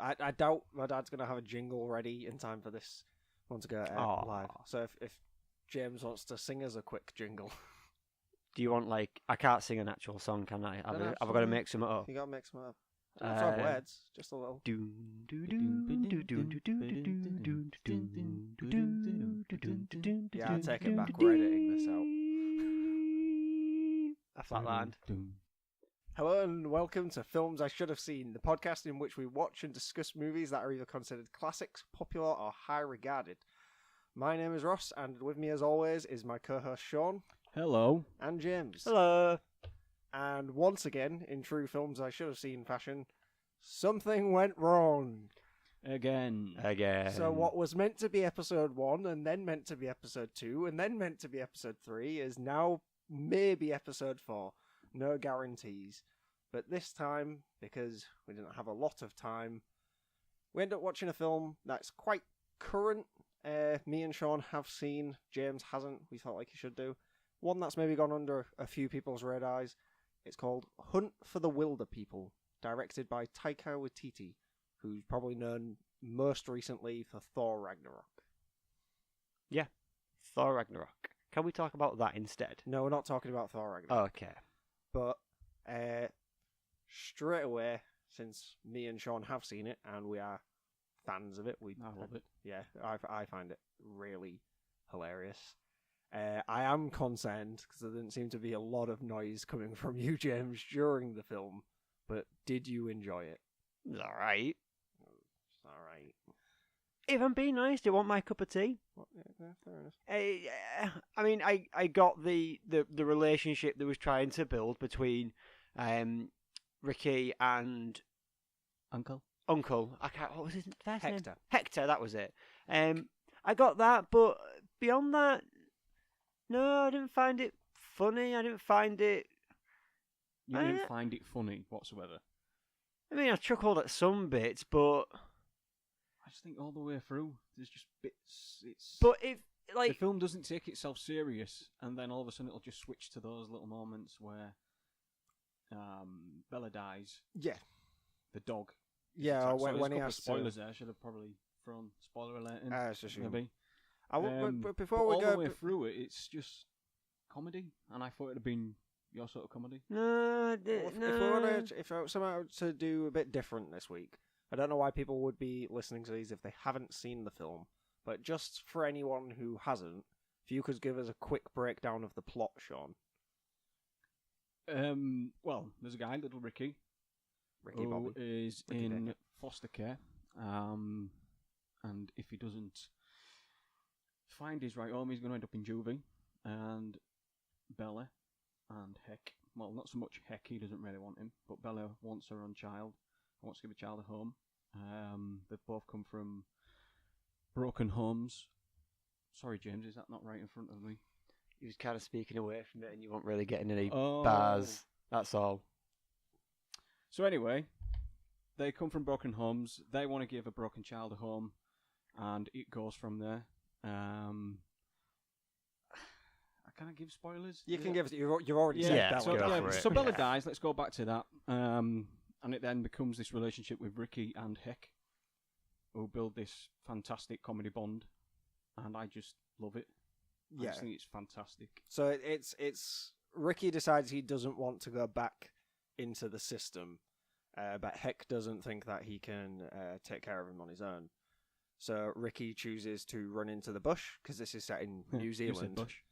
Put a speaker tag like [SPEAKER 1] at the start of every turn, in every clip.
[SPEAKER 1] I doubt my dad's going to have a jingle ready in time for this one to go live. So if James wants to sing us a quick jingle.
[SPEAKER 2] Do you want, like... I can't sing an actual song, can I? Have I got to make some up?
[SPEAKER 1] You got to make some up. Don't have words, just a little. Yeah, I'll take it back. We're editing this out.
[SPEAKER 2] A flatland.
[SPEAKER 1] Hello and welcome to Films I Should Have Seen, the podcast in which we watch and discuss movies that are either considered classics, popular, or high regarded. My name is Ross, and with me as always is my co-host Sean.
[SPEAKER 3] Hello.
[SPEAKER 1] And James.
[SPEAKER 2] Hello.
[SPEAKER 1] And once again, in true Films I Should Have Seen fashion, something went wrong.
[SPEAKER 3] Again.
[SPEAKER 1] So what was meant to be episode 1, and then meant to be episode 2, and then meant to be episode 3, is now maybe episode 4. No guarantees. But this time, because we didn't have a lot of time, we ended up watching a film that's quite current. Me and Sean have seen. James hasn't. We felt like he should do. One that's maybe gone under a few people's radars. It's called Hunt for the Wilderpeople, directed by Taika Waititi, who's probably known most recently for Thor Ragnarok.
[SPEAKER 2] Yeah, Thor Ragnarok. Can we talk about that instead?
[SPEAKER 1] No, we're not talking about Thor Ragnarok.
[SPEAKER 2] Okay.
[SPEAKER 1] But straight away, since me and Sean have seen it, and we are fans of it,
[SPEAKER 3] I love it.
[SPEAKER 1] Yeah, I find it really hilarious. I am concerned because there didn't seem to be a lot of noise coming from you, James, during the film. But did you enjoy it?
[SPEAKER 2] It's alright.
[SPEAKER 1] It's alright.
[SPEAKER 2] If I'm being honest, do you want my cup of tea?
[SPEAKER 1] Well, yeah, fair enough.
[SPEAKER 2] I mean, I got the relationship that was trying to build between Ricky and
[SPEAKER 3] Uncle.
[SPEAKER 2] What was his first name?
[SPEAKER 1] Hector.
[SPEAKER 2] Hector, that was it. I got that, but beyond that, no, I didn't find it funny. I didn't find it...
[SPEAKER 3] You didn't find it funny whatsoever?
[SPEAKER 2] I mean, I chuckled at some bits, but...
[SPEAKER 3] I just think all the way through, there's just bits.
[SPEAKER 2] But if, like...
[SPEAKER 3] The film doesn't take itself serious, and then all of a sudden it'll just switch to those little moments where Bella dies.
[SPEAKER 1] Yeah.
[SPEAKER 3] The dog.
[SPEAKER 1] Yeah, when he
[SPEAKER 3] has
[SPEAKER 1] has
[SPEAKER 3] spoilers there, I should have probably thrown spoiler alert in.
[SPEAKER 1] It's just
[SPEAKER 3] maybe.
[SPEAKER 1] But before
[SPEAKER 3] but
[SPEAKER 1] we
[SPEAKER 3] all
[SPEAKER 1] go...
[SPEAKER 3] the way through it, it's just comedy, and I thought it would have been your sort of comedy.
[SPEAKER 2] No,
[SPEAKER 1] If I was somehow to do a bit different this week, I don't know why people would be listening to these if they haven't seen the film, but just for anyone who hasn't, if you could give us a quick breakdown of the plot, Sean.
[SPEAKER 3] Well, there's a guy, little Ricky,
[SPEAKER 1] Ricky
[SPEAKER 3] who
[SPEAKER 1] Bobby.
[SPEAKER 3] is
[SPEAKER 1] Ricky
[SPEAKER 3] in
[SPEAKER 1] Baker.
[SPEAKER 3] foster care, and if he doesn't find his right home, he's going to end up in juvie, and Bella and Heck, well, not so much Heck, he doesn't really want him, but Bella wants her own child, wants to give a child a home. They've both come from broken homes. Sorry, James, is that not right in front of me?
[SPEAKER 2] He was kind of speaking away from it and you weren't really getting any
[SPEAKER 3] Oh.
[SPEAKER 2] bars. That's all.
[SPEAKER 3] So anyway, they come from broken homes. They want to give a broken child a home, and it goes from there. Can I give spoilers?
[SPEAKER 1] You can give us... You've already said
[SPEAKER 2] Yeah,
[SPEAKER 1] Bella.
[SPEAKER 2] so,
[SPEAKER 1] Go
[SPEAKER 2] yeah,
[SPEAKER 1] for it.
[SPEAKER 3] So Bella dies. Let's go back to that. And it then becomes this relationship with Ricky and Heck, who build this fantastic comedy bond, and I just love it. I just think it's fantastic.
[SPEAKER 1] So it's Ricky decides he doesn't want to go back into the system, but Heck doesn't think that he can take care of him on his own. So Ricky chooses to run into the bush, because this is set in New
[SPEAKER 3] You said
[SPEAKER 1] Zealand.
[SPEAKER 3] bush.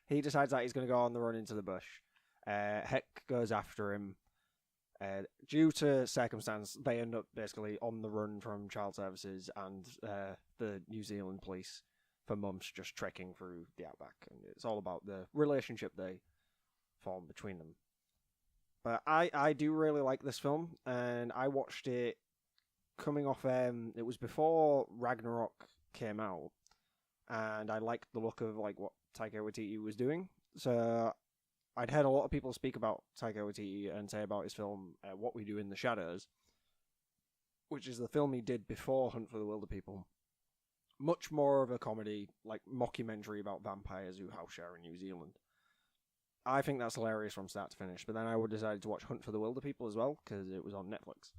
[SPEAKER 1] He decides that he's going to go on the run into the bush. Heck goes after him. Due to circumstance, they end up basically on the run from child services and the New Zealand police for months, just trekking through the outback. And it's all about the relationship they form between them. But I do really like this film, and I watched it coming off... it was before Ragnarok came out, and I liked the look of like what Taika Waititi was doing. So I'd heard a lot of people speak about Taika Waititi and say about his film What We Do in the Shadows, which is the film he did before Hunt for the Wilderpeople. Much more of a comedy, like mockumentary about vampires who house share in New Zealand. I think that's hilarious from start to finish, but then I decided to watch Hunt for the Wilderpeople as well, because it was on Netflix.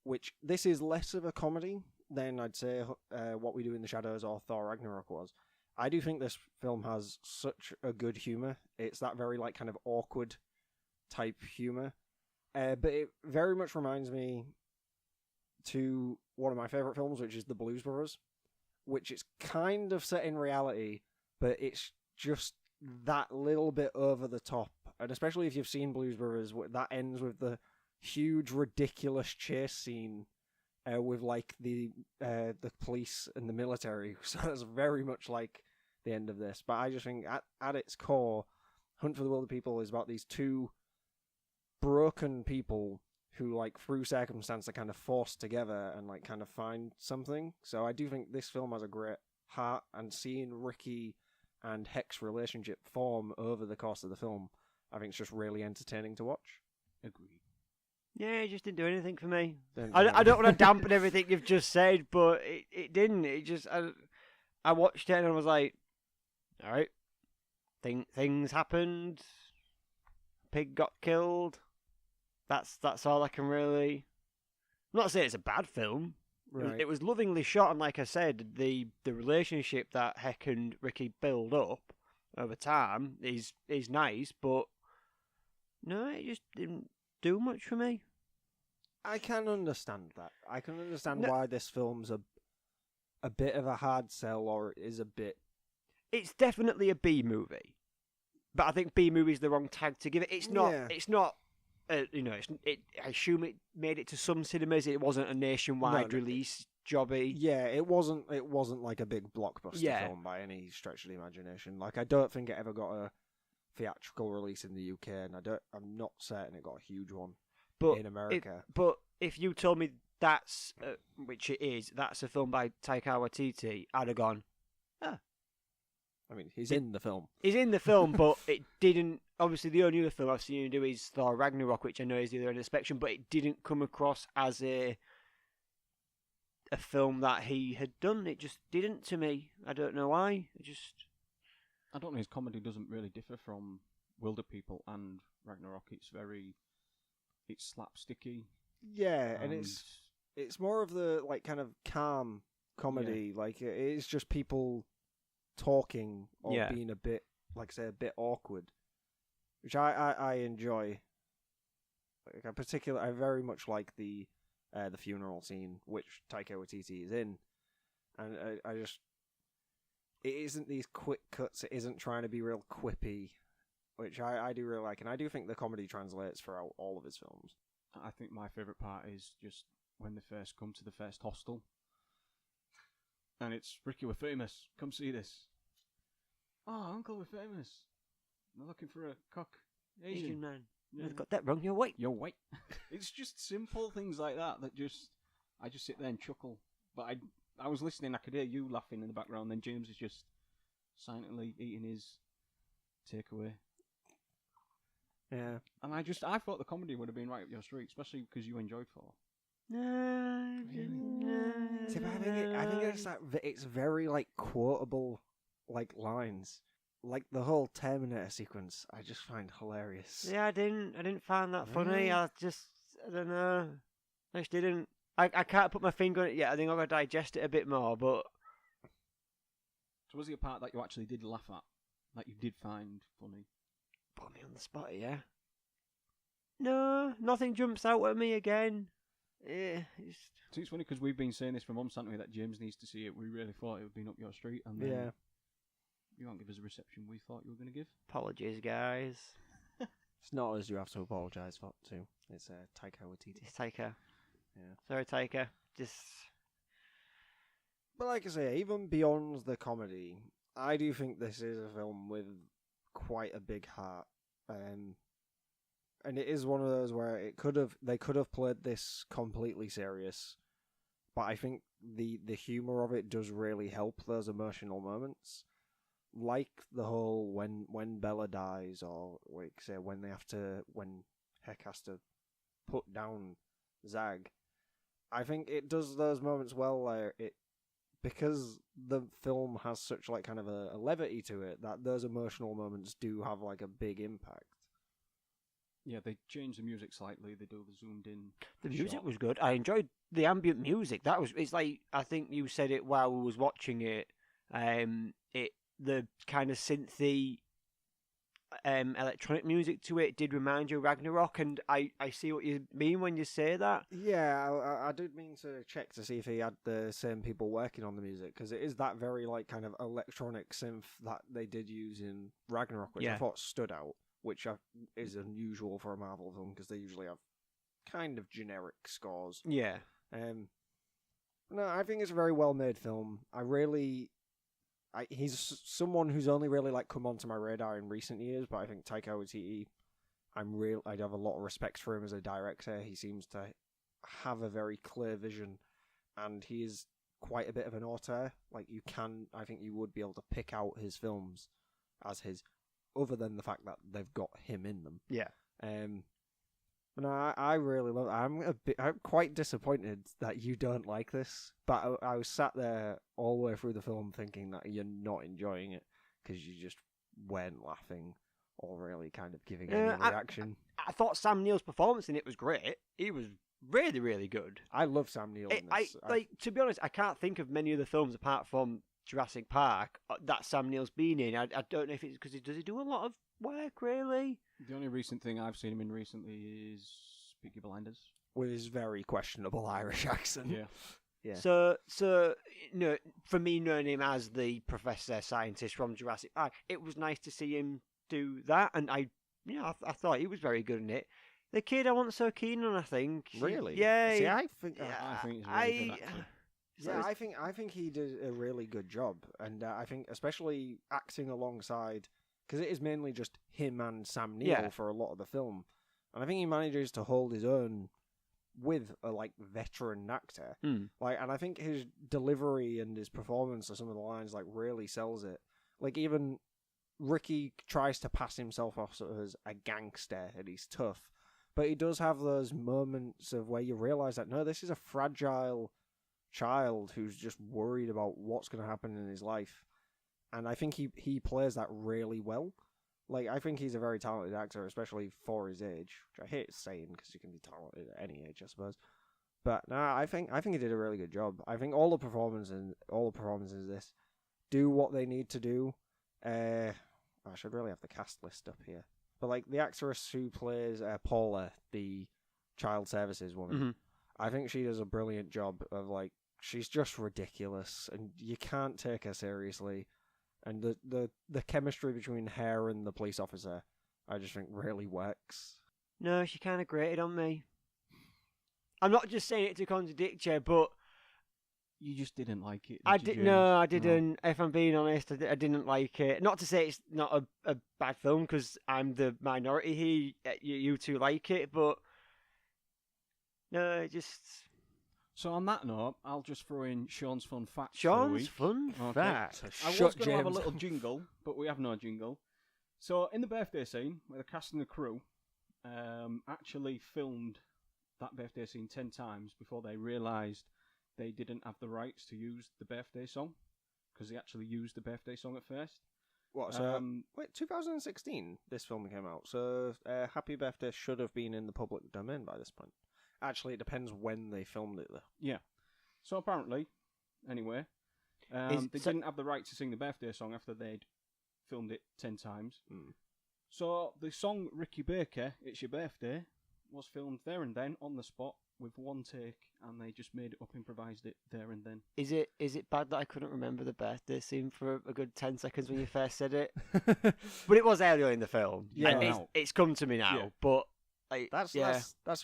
[SPEAKER 1] which this is less of a comedy than I'd say What We Do in the Shadows or Thor Ragnarok was. I do think this film has such a good humour. It's that very like kind of awkward type humour. But it very much reminds me to one of my favourite films, which is The Blues Brothers, which is kind of set in reality, but it's just that little bit over the top. And especially if you've seen Blues Brothers, that ends with the huge, ridiculous chase scene with like the police and the military. So it's very much like the end of this. But I just think at its core, Hunt for the Wilderpeople is about these two broken people who, like, through circumstance are kind of forced together and like kind of find something. So I do think this film has a great heart, and seeing Ricky and Heck's relationship form over the course of the film, I think it's just really entertaining to watch.
[SPEAKER 3] Agreed.
[SPEAKER 2] Yeah, it just didn't do anything for me.
[SPEAKER 1] Didn't
[SPEAKER 2] I
[SPEAKER 1] do
[SPEAKER 2] don't want to dampen everything you've just said, but it didn't. It just I watched it and I was like, all right, things happened. Pig got killed. That's all I can really. I'm not saying it's a bad film.
[SPEAKER 1] Right.
[SPEAKER 2] It was lovingly shot, and like I said, the relationship that Heck and Ricky build up over time is nice, but no, it just didn't do much for me.
[SPEAKER 1] I can understand that. I can understand why this film's a bit of a hard sell, or it is a bit.
[SPEAKER 2] It's definitely a B movie, but I think B movie is the wrong tag to give it. It's not.
[SPEAKER 1] Yeah.
[SPEAKER 2] It's not. I assume it made it to some cinemas. It wasn't a nationwide release jobby.
[SPEAKER 1] Yeah, it wasn't like a big blockbuster film by any stretch of the imagination. Like, I don't think it ever got a theatrical release in the UK, and I'm not certain it got a huge one in America.
[SPEAKER 2] But if you told me that's which it is, that's a film by Taika Waititi, I'd have gone.
[SPEAKER 1] I mean, he's in the film.
[SPEAKER 2] He's in the film, but it didn't. Obviously, the only other film I've seen him do is Thor Ragnarok, which I know is the other end of the spectrum, but it didn't come across as a film that he had done. It just didn't to me. I don't know why.
[SPEAKER 3] I don't know. His comedy doesn't really differ from Wilderpeople and Ragnarok. It's slapsticky.
[SPEAKER 1] Yeah, and it's more of the like kind of calm comedy. Yeah. Like, it's just people talking or being a bit, like I say, a bit awkward, which I enjoy. Like, I very much like the funeral scene, which Taika Waititi is in, and I just, it isn't these quick cuts. It isn't trying to be real quippy, which I do really like, and I do think the comedy translates throughout all of his films.
[SPEAKER 3] I think my favourite part is just when they first come to the first hostel, and it's Ricky, we're famous. Come see this. Oh, Uncle, we're famous. We're looking for a Asian
[SPEAKER 2] man.
[SPEAKER 3] Yeah.
[SPEAKER 2] I've got that wrong. You're white.
[SPEAKER 3] You're white. It's just simple things like that I just sit there and chuckle. But I was listening. I could hear you laughing in the background. Then James is just silently eating his takeaway.
[SPEAKER 1] Yeah.
[SPEAKER 3] And I thought the comedy would have been right up your street, especially because you enjoyed Thor.
[SPEAKER 1] See, but I think it's very like quotable, like lines, like the whole Terminator sequence. I just find hilarious.
[SPEAKER 2] Yeah, I didn't find that funny. I don't know. I just didn't. I can't put my finger on it yet. I think I've got to digest it a bit more. But
[SPEAKER 3] so was it a part that you actually did laugh at, that you did find funny?
[SPEAKER 2] Put me on the spot here. No, nothing jumps out at me again. Yeah,
[SPEAKER 3] it's funny because we've been saying this for months, haven't we, that James needs to see it. We really thought it would be up your street, and then you won't give us a reception we thought you were going to give.
[SPEAKER 2] Apologies, guys.
[SPEAKER 1] It's not us you have to apologise for, too. It's Taika Waititi.
[SPEAKER 2] It's Taika.
[SPEAKER 1] Yeah.
[SPEAKER 2] Sorry, Taika.
[SPEAKER 1] But like I say, even beyond the comedy, I do think this is a film with quite a big heart. And it is one of those where they could have played this completely serious, but I think the humour of it does really help those emotional moments, like the whole when Bella dies, or like say when Heck has to put down Zag. I think it does those moments well. Because the film has such like kind of a levity to it, that those emotional moments do have like a big impact.
[SPEAKER 3] Yeah, they changed the music slightly. They do the zoomed in.
[SPEAKER 2] The music
[SPEAKER 3] shot.
[SPEAKER 2] was good. I enjoyed the ambient music. It's like, I think you said it while we was watching it. The kind of synthy, electronic music to it did remind you of Ragnarok, and I see what you mean when you say that.
[SPEAKER 1] Yeah, I did mean to check to see if he had the same people working on the music, because it is that very like kind of electronic synth that they did use in Ragnarok, which I
[SPEAKER 2] Yeah.
[SPEAKER 1] thought stood out, which is unusual for a Marvel film because they usually have kind of generic scores.
[SPEAKER 2] Yeah.
[SPEAKER 1] No, I think it's a very well made film. He's someone who's only really like come onto my radar in recent years, but I think Taika Waititi, I have a lot of respect for him as a director. He seems to have a very clear vision, and he is quite a bit of an auteur. Like I think you would be able to pick out his films as his, other than the fact that they've got him in them.
[SPEAKER 2] Yeah.
[SPEAKER 1] But no, I really love it. I'm quite disappointed that you don't like this, but I was sat there all the way through the film thinking that you're not enjoying it because you just weren't laughing or really kind of giving any reaction.
[SPEAKER 2] I thought Sam Neill's performance in it was great. He was really, really good.
[SPEAKER 1] I love Sam Neill in this.
[SPEAKER 2] To be honest, I can't think of many other films apart from Jurassic Park that Sam Neill's been in. I don't know if it's because does he do a lot of work, really?
[SPEAKER 3] The only recent thing I've seen him in recently is Peaky Blinders.
[SPEAKER 1] With his very questionable Irish accent.
[SPEAKER 3] Yeah.
[SPEAKER 1] Yeah.
[SPEAKER 2] So for me, knowing him as the professor scientist from Jurassic Park, it was nice to see him do that, and I thought he was very good in it. The kid I wasn't so keen on, I think.
[SPEAKER 1] Really?
[SPEAKER 2] Yeah.
[SPEAKER 1] See, I think
[SPEAKER 3] I think he's a really good actor.
[SPEAKER 1] Yeah, I think he did a really good job, and I think especially acting alongside, because it is mainly just him and Sam Neill for a lot of the film, and I think he manages to hold his own with a like veteran actor. Like, and I think his delivery and his performance of some of the lines like really sells it. Like even Ricky tries to pass himself off as a gangster and he's tough, but he does have those moments of where you realize that no, this is a fragile child who's just worried about what's going to happen in his life, and I think he plays that really well. Like, I think he's a very talented actor, especially for his age, which I hate saying because you can be talented at any age, I suppose. But no, I think he did a really good job. I think all the performances in this do what they need to do. I should really have the cast list up here, but like the actress who plays Paula, the child services woman, I think she does a brilliant job of like, she's just ridiculous and you can't take her seriously. And the chemistry between her and the police officer, I just think really works.
[SPEAKER 2] No, she kind of grated on me. I'm not just saying it to contradict you, but
[SPEAKER 3] you just didn't like it.
[SPEAKER 2] I didn't. No, I didn't. No. If I'm being honest, I didn't like it. Not to say it's not a bad film, because I'm the minority here. You two like it, but no, just.
[SPEAKER 3] So on that note, I'll just throw in Sean's fun fact.
[SPEAKER 2] Sean's fun fact.
[SPEAKER 3] I was going to have a little jingle, but we have no jingle. So in the birthday scene, where the cast and the crew actually filmed that birthday scene 10 times before they realised they didn't have the rights to use the birthday song, because they actually used the birthday song at first.
[SPEAKER 1] What? So wait, 2016 this film came out. So Happy Birthday should have been in the public domain by this point. Actually, it depends when they filmed it, though.
[SPEAKER 3] Yeah. So apparently, anyway, they didn't have the right to sing the birthday song after they'd filmed it 10 times. So the song Ricky Baker, It's Your Birthday, was filmed there and then on the spot with one take, and they just made it up, improvised it there and then.
[SPEAKER 2] Is it bad that I couldn't remember the birthday scene for a good 10 seconds when you first said it? But it was earlier in the film.
[SPEAKER 1] Yeah,
[SPEAKER 2] and it's come to me now, but.
[SPEAKER 1] That's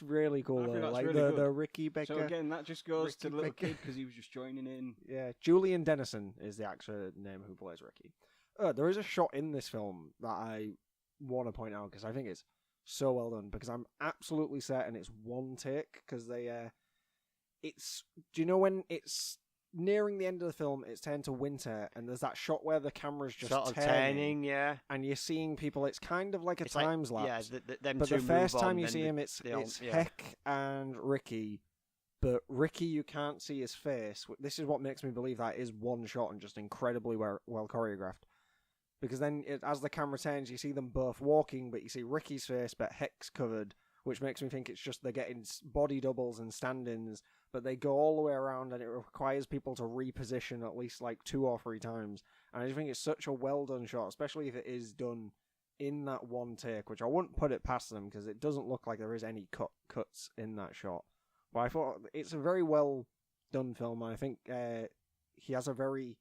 [SPEAKER 1] really cool.
[SPEAKER 3] That's
[SPEAKER 1] like
[SPEAKER 3] really
[SPEAKER 1] the Ricky Baker.
[SPEAKER 3] So again, that just goes
[SPEAKER 1] Ricky
[SPEAKER 3] to the little
[SPEAKER 1] Baker.
[SPEAKER 3] kid because he was just joining in.
[SPEAKER 1] Yeah, Julian Dennison is the actor name who plays Ricky. There is a shot in this film that I want to point out because I think it's so well done. Because I'm absolutely certain it's one take. Because do you know when it's nearing the end of the film, it's turned to winter, and there's that shot where the camera's just
[SPEAKER 2] sort of
[SPEAKER 1] turning,
[SPEAKER 2] yeah,
[SPEAKER 1] and you're seeing people. It's kind of like a time lapse.
[SPEAKER 2] Yeah, them
[SPEAKER 1] but
[SPEAKER 2] two
[SPEAKER 1] the first
[SPEAKER 2] move
[SPEAKER 1] time
[SPEAKER 2] on,
[SPEAKER 1] you
[SPEAKER 2] then
[SPEAKER 1] see him, it's Heck and Ricky. But Ricky, you can't see his face. This is what makes me believe that is one shot and just incredibly well choreographed. because then as the camera turns, you see them both walking, but you see Ricky's face, but Heck's covered, which makes me think it's just they're getting body doubles and stand-ins, but they go all the way around, and it requires people to reposition at least like 2 or 3 times. And I just think it's such a well-done shot, especially if it is done in that one take, which I wouldn't put it past them, because it doesn't look like there is any cuts in that shot. But I thought it's a very well-done film, and I think he has a very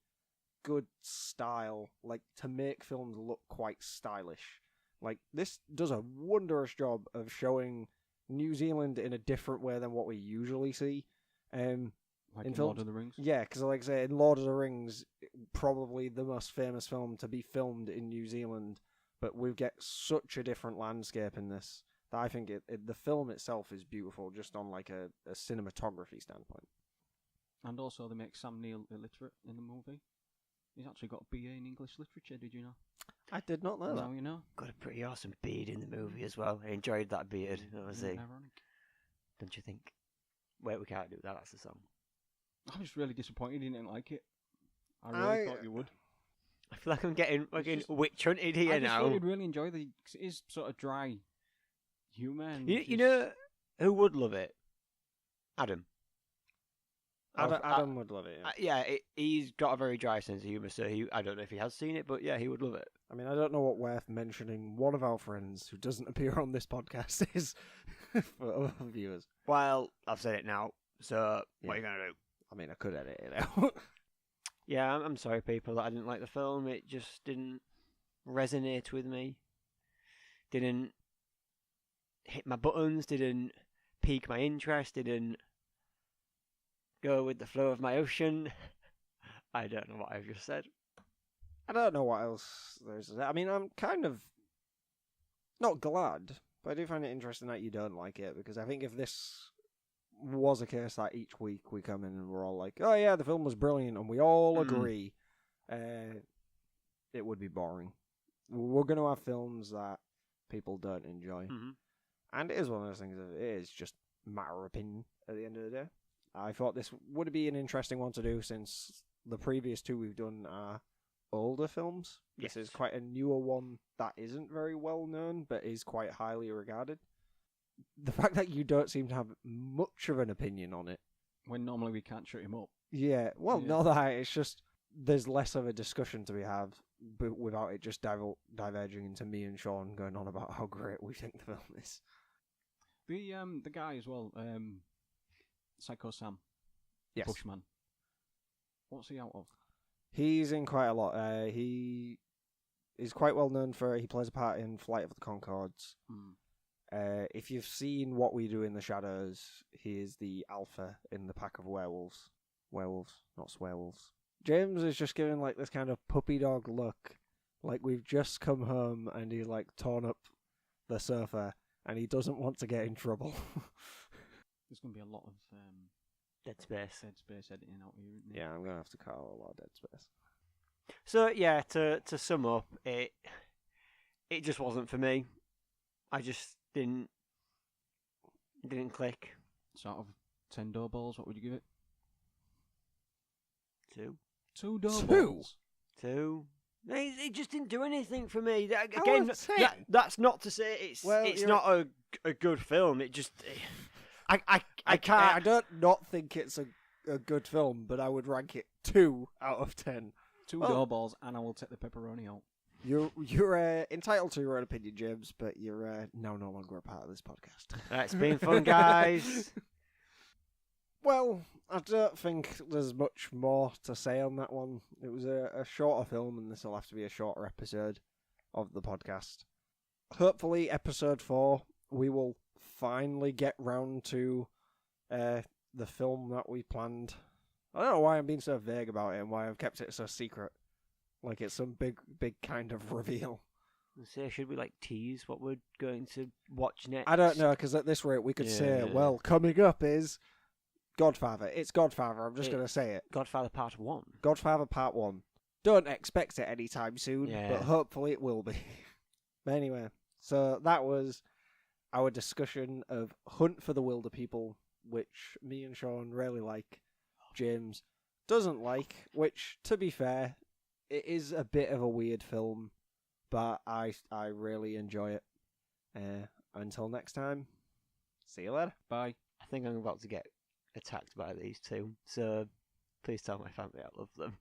[SPEAKER 1] good style, like, to make films look quite stylish. Like, this does a wondrous job of showing New Zealand in a different way than what we usually see.
[SPEAKER 3] Like in Lord of the Rings?
[SPEAKER 1] Yeah, because like I say, in Lord of the Rings, probably the most famous film to be filmed in New Zealand, but we get such a different landscape in this that I think the film itself is beautiful, just on like a cinematography standpoint.
[SPEAKER 3] And also they make Sam Neill illiterate in the movie. He's actually got a BA in English literature, did you know?
[SPEAKER 1] I did not know that.
[SPEAKER 3] Now you know.
[SPEAKER 2] Got a pretty awesome beard in the movie as well. I enjoyed that beard. That was
[SPEAKER 3] Ironic.
[SPEAKER 2] Don't you think? Wait, we can't do that. That's the song.
[SPEAKER 3] I'm just really disappointed you didn't like it. I really thought you would.
[SPEAKER 2] I feel like I'm getting fucking witch hunted here
[SPEAKER 3] I just
[SPEAKER 2] now.
[SPEAKER 3] thought you'd really enjoy the... Cause it is sort of dry humour. And
[SPEAKER 2] You know who would love it? Adam.
[SPEAKER 1] Adam would love it. Yeah.
[SPEAKER 2] He's got a very dry sense of humour, so I don't know if he has seen it, but yeah, he would love it.
[SPEAKER 1] I mean, I don't know what worth mentioning one of our friends who doesn't appear on this podcast is for other viewers.
[SPEAKER 2] Well, I've said it now, so what are you going to do?
[SPEAKER 1] I mean, I could edit it out.
[SPEAKER 2] Yeah, I'm sorry, people, that I didn't like the film. It just didn't resonate with me. Didn't hit my buttons, didn't pique my interest, didn't go with the flow of my ocean. I don't know what I've just said.
[SPEAKER 1] I don't know what else there's. I mean, I'm kind of not glad, but I do find it interesting that you don't like it, because I think if this was a case that each week we come in and we're all like, oh yeah, the film was brilliant, and we all agree, it would be boring. We're going to have films that people don't enjoy.
[SPEAKER 2] Mm-hmm.
[SPEAKER 1] And it is one of those things that it is just matter of opinion at the end of the day. I thought this would be an interesting one to do, since the previous 2 we've done are older films.
[SPEAKER 2] Yes.
[SPEAKER 1] This is quite a newer one that isn't very well known, but is quite highly regarded. The fact that you don't seem to have much of an opinion on it.
[SPEAKER 3] When normally we can't shut him up.
[SPEAKER 1] Yeah, well,
[SPEAKER 3] Yeah.
[SPEAKER 1] not that, it's just there's less of a discussion to be had, but without it just diverging into me and Sean going on about how great we think the film is.
[SPEAKER 3] The guy as well, Psycho Sam,
[SPEAKER 1] Yes.
[SPEAKER 3] Bushman. What's he out of?
[SPEAKER 1] He's in quite a lot. He is quite well known for, he plays a part in Flight of the Conchords. If you've seen What We Do in the Shadows, he is the alpha in the pack of werewolves. Werewolves, not swearwolves. James is just giving like this kind of puppy dog look, like we've just come home and he's like torn up the sofa and he doesn't want to get in trouble.
[SPEAKER 3] There's going to be a lot of
[SPEAKER 2] Dead Space.
[SPEAKER 3] editing out here, isn't there?
[SPEAKER 1] Yeah, I'm going to have to cut out a lot of Dead Space.
[SPEAKER 2] So yeah, to sum up, it just wasn't for me. I just didn't click.
[SPEAKER 3] Sort of 10 door balls, what would you give it?
[SPEAKER 2] 2.
[SPEAKER 3] 2 door
[SPEAKER 1] 2?
[SPEAKER 3] balls?
[SPEAKER 2] 2. It just didn't do anything for me.
[SPEAKER 1] Out
[SPEAKER 2] Again,
[SPEAKER 1] of 10?
[SPEAKER 2] that's not to say it's
[SPEAKER 1] Well,
[SPEAKER 2] not a good film. It just I can't.
[SPEAKER 1] I don't not think it's a good film, but I would rank it 2 out of 10.
[SPEAKER 3] 2
[SPEAKER 1] Well-
[SPEAKER 3] door balls, and I will take the pepperoni out.
[SPEAKER 1] You're entitled to your own opinion, James, but you're now no longer a part of this podcast.
[SPEAKER 2] It's been fun, guys.
[SPEAKER 1] Well, I don't think there's much more to say on that one. It was a shorter film, and this will have to be a shorter episode of the podcast. Hopefully, episode 4, we will finally get round to the film that we planned. I don't know why I'm being so vague about it and why I've kept it so secret. Like it's some big kind of reveal.
[SPEAKER 2] So should we tease what we're going to watch next?
[SPEAKER 1] I don't know, because at this rate we could say,
[SPEAKER 2] Yeah.
[SPEAKER 1] well, coming up is Godfather. It's Godfather, I'm just
[SPEAKER 2] It-
[SPEAKER 1] going to say it.
[SPEAKER 2] Godfather Part 1.
[SPEAKER 1] Godfather Part 1. Don't expect it anytime soon,
[SPEAKER 2] Yeah.
[SPEAKER 1] but hopefully it will be. But anyway, so that was our discussion of Hunt for the Wilderpeople, which me and Sean really like. James doesn't like, which, to be fair, it is a bit of a weird film, but I really enjoy it. Until next time, see you later.
[SPEAKER 3] Bye.
[SPEAKER 2] I think I'm about to get attacked by these two, so please tell my family I love them.